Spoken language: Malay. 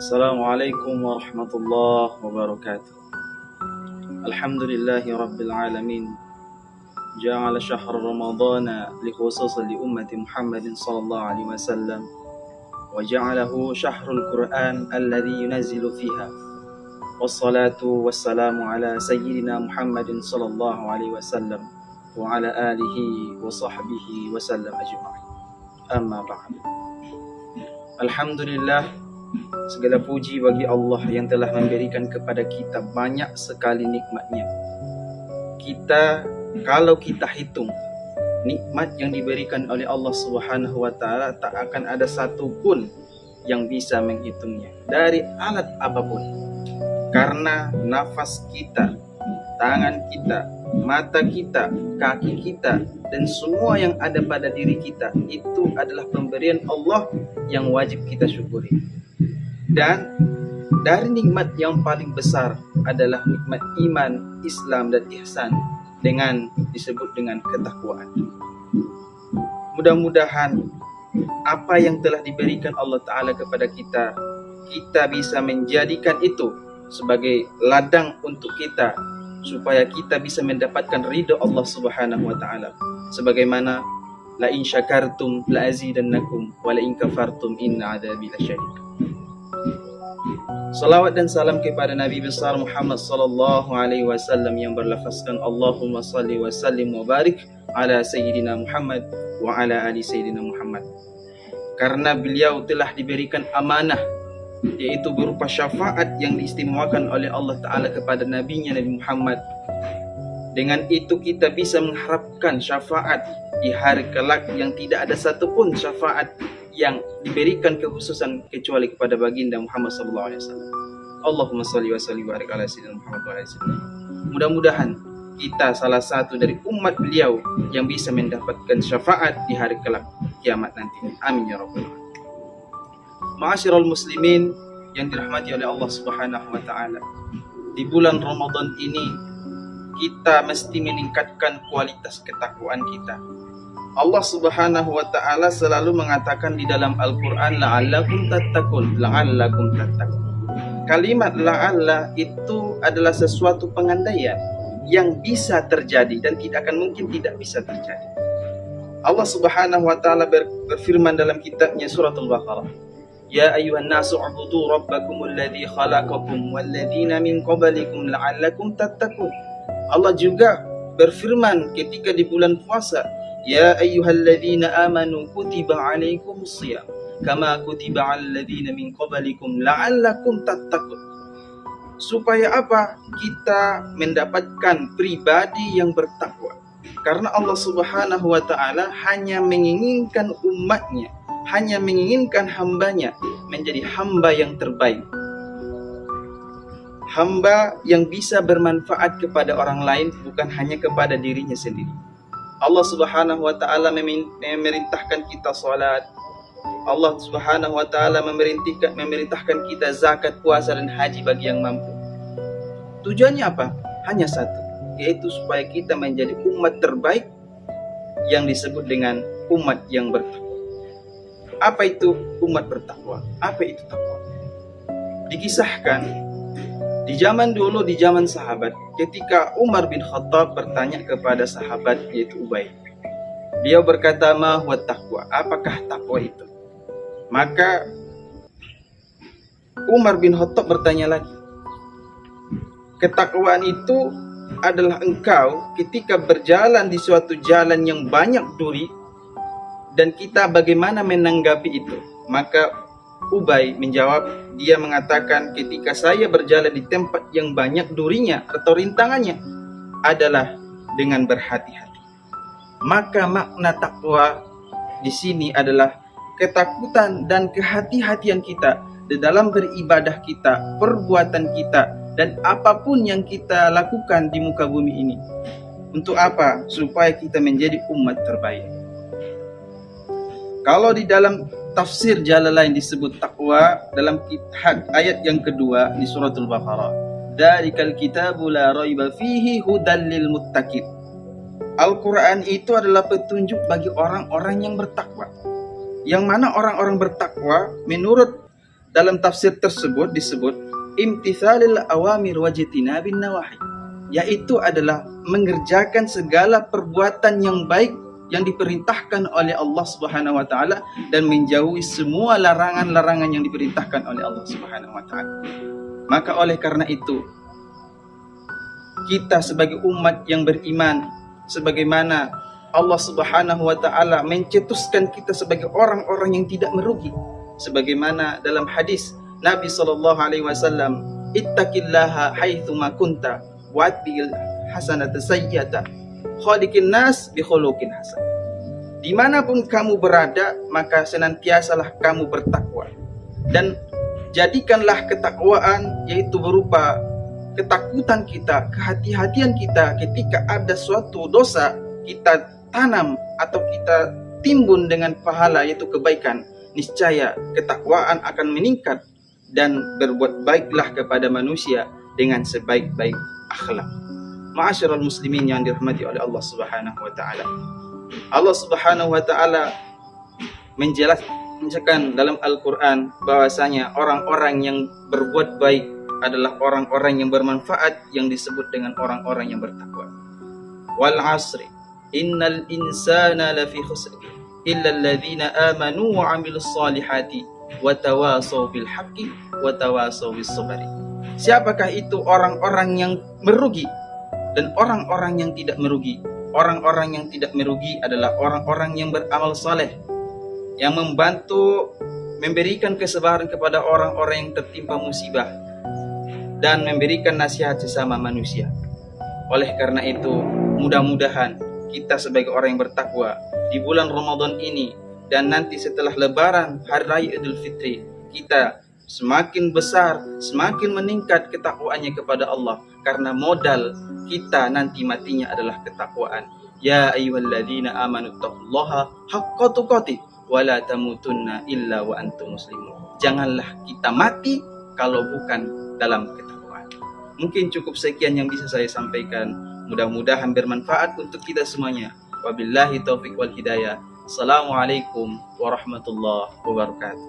Assalamualaikum warahmatullahi wabarakatuh. Alhamdulillahi rabbil alamin. Ja'ala syahr ramadana likhususan li ummati Muhammadin sallallahu alaihi wasallam wa ja'alahu syahrul Qur'an alladhi yunazzilu fiha. Wassalatu wassalamu ala sayyidina Muhammadin sallallahu alaihi wasallam wa ala alihi wa sahbihi wasallam ajma'in. Amma ba'd. Alhamdulillah, segala puji bagi Allah yang telah memberikan kepada kita banyak sekali nikmatnya. Kalau kita hitung nikmat yang diberikan oleh Allah Subhanahu wa taala, tak akan ada satu pun yang bisa menghitungnya dari alat apapun. Karena nafas kita, tangan kita, mata kita, kaki kita, dan semua yang ada pada diri kita itu adalah pemberian Allah yang wajib kita syukuri. Dan dari nikmat yang paling besar adalah nikmat iman, Islam, dan ihsan dengan disebut dengan ketakwaan. Mudah-mudahan apa yang telah diberikan Allah Ta'ala kepada kita, kita bisa menjadikan itu sebagai ladang untuk kita supaya kita bisa mendapatkan ridha Allah Subhanahu wa taala. Sebagaimana la in syakartum la azidannakum wa la in kafartum inna adzabi lasyadid. Salawat dan salam kepada Nabi besar Muhammad sallallahu alaihi wasallam yang berlafazkan Allahumma salli wa sallim wa barik ala sayyidina Muhammad wa ala ali sayyidina Muhammad. Karena beliau telah diberikan amanah, yaitu berupa syafaat yang diistimewakan oleh Allah Ta'ala kepada Nabi-Nya Nabi Muhammad. Dengan itu kita bisa mengharapkan syafaat di hari kelak yang tidak ada satupun syafaat yang diberikan kekhususan kecuali kepada baginda Muhammad sallallahu alaihi wasallam. Allahumma shalli wa sallim wa barik ala sayyidina Muhammad wa ala sayyidina. Mudah-mudahan kita salah satu dari umat beliau yang bisa mendapatkan syafaat di hari kelak kiamat nanti. Amin ya rabbal alamin. Ma'asyiral muslimin yang dirahmati oleh Allah Subhanahu wa taala. Di bulan Ramadan ini kita mesti meningkatkan kualitas ketakwaan kita. Allah Subhanahu wa taala selalu mengatakan di dalam Al-Qur'an la'allakum tattaqun. Kalimat la'alla itu adalah sesuatu pengandaian yang bisa terjadi dan tidak akan mungkin tidak bisa terjadi. Allah Subhanahu wa taala berfirman dalam kitabnya surat Al-Baqarah, Ya ayuhan nasu ubudu rabbakumul ladzi khalaqakum walladzina min qablikum la'allakum tattaqun. Allah juga berfirman ketika di bulan puasa, Ya ayyuhalladzina amanu kutiba alaikumus shiyam kama kutiba 'alal ladzina min qablikum la'allakum tattaqun. Supaya apa? Kita mendapatkan pribadi yang bertakwa. Karena Allah Subhanahu wa taala hanya menginginkan umatnya, hanya menginginkan hambanya menjadi hamba yang terbaik, hamba yang bisa bermanfaat kepada orang lain, bukan hanya kepada dirinya sendiri. Allah Subhanahu wa taala memerintahkan kita salat. Allah Subhanahu wa taala memerintahkan kita zakat, puasa, dan haji bagi yang mampu. Tujuannya apa? Hanya satu, yaitu supaya kita menjadi umat terbaik yang disebut dengan umat yang bertakwa. Apa itu umat bertakwa? Apa itu takwa? Dikisahkan di zaman dulu, di zaman sahabat, ketika Umar bin Khattab bertanya kepada sahabat yaitu Ubay. Beliau berkata, ma huwa taqwa? Apakah takwa itu? Maka Umar bin Khattab bertanya lagi. Ketakwaan itu adalah engkau ketika berjalan di suatu jalan yang banyak duri, dan kita bagaimana menanggapi itu? Maka Ubay menjawab, dia mengatakan ketika saya berjalan di tempat yang banyak durinya atau rintangannya adalah dengan berhati-hati. Maka makna takwa di sini adalah ketakutan dan kehati-hatian kita di dalam beribadah kita, perbuatan kita, dan apapun yang kita lakukan di muka bumi ini. Untuk apa? Supaya kita menjadi umat terbaik. Kalau di dalam tafsir Jalalain disebut takwa dalam ayat yang kedua di suratul Baqarah, Dzalikal kitabu la raiba fihi hudal lil muttaqin. Al-Quran itu adalah petunjuk bagi orang-orang yang bertakwa. Yang mana orang-orang bertakwa menurut dalam tafsir tersebut disebut imtithalil awamir wajtinabin nawahi, yaitu adalah mengerjakan segala perbuatan yang baik yang diperintahkan oleh Allah Subhanahu wa taala dan menjauhi semua larangan-larangan yang diperintahkan oleh Allah Subhanahu wa taala. Maka oleh karena itu, kita sebagai umat yang beriman, sebagaimana Allah Subhanahu wa taala mencetuskan kita sebagai orang-orang yang tidak merugi, sebagaimana dalam hadis Nabi sallallahu alaihi wasallam, ittaqillaha haitsu ma kunta wa'til hasanata sayyi'ata khaliqin nas bi khuluqin hasan. Dimanapun kamu berada, maka senantiasalah kamu bertakwa, dan jadikanlah ketakwaan yaitu berupa ketakutan kita, kehati-hatian kita ketika ada suatu dosa kita tanam atau kita timbun dengan pahala yaitu kebaikan. Niscaya ketakwaan akan meningkat dan berbuat baiklah kepada manusia dengan sebaik-baik akhlak. Ma'asyiral muslimin yang dirahmati oleh Allah Subhanahu wa taala. Allah Subhanahu wa taala menjelaskan dalam Al-Qur'an bahwasanya orang-orang yang berbuat baik adalah orang-orang yang bermanfaat, yang disebut dengan orang-orang yang bertakwa. Wal 'asri innal insana lafi khusr illa alladhina amanu wa 'amilus solihati wa tawasaw bil haqqi wa tawasaw bis sabri. Siapakah itu orang-orang yang merugi dan orang-orang yang tidak merugi? Orang-orang yang tidak merugi adalah orang-orang yang beramal saleh, yang membantu memberikan kesabaran kepada orang-orang yang tertimpa musibah dan memberikan nasihat sesama manusia. Oleh karena itu, mudah-mudahan kita sebagai orang yang bertakwa di bulan Ramadan ini dan nanti setelah Lebaran Hari Raya Idul Fitri, kita semakin besar, semakin meningkat ketakwaannya kepada Allah, karena modal kita nanti matinya adalah ketakwaan. Ya ayyuhalladzina amanu taqullaha haqqa tuqatih wa la tamutunna illa wa antum muslimun. Janganlah kita mati kalau bukan dalam ketakwaan. Mungkin cukup sekian yang bisa saya sampaikan. Mudah-mudahan bermanfaat untuk kita semuanya. Wabillahi taufiq wal hidayah. Assalamualaikum warahmatullahi wabarakatuh.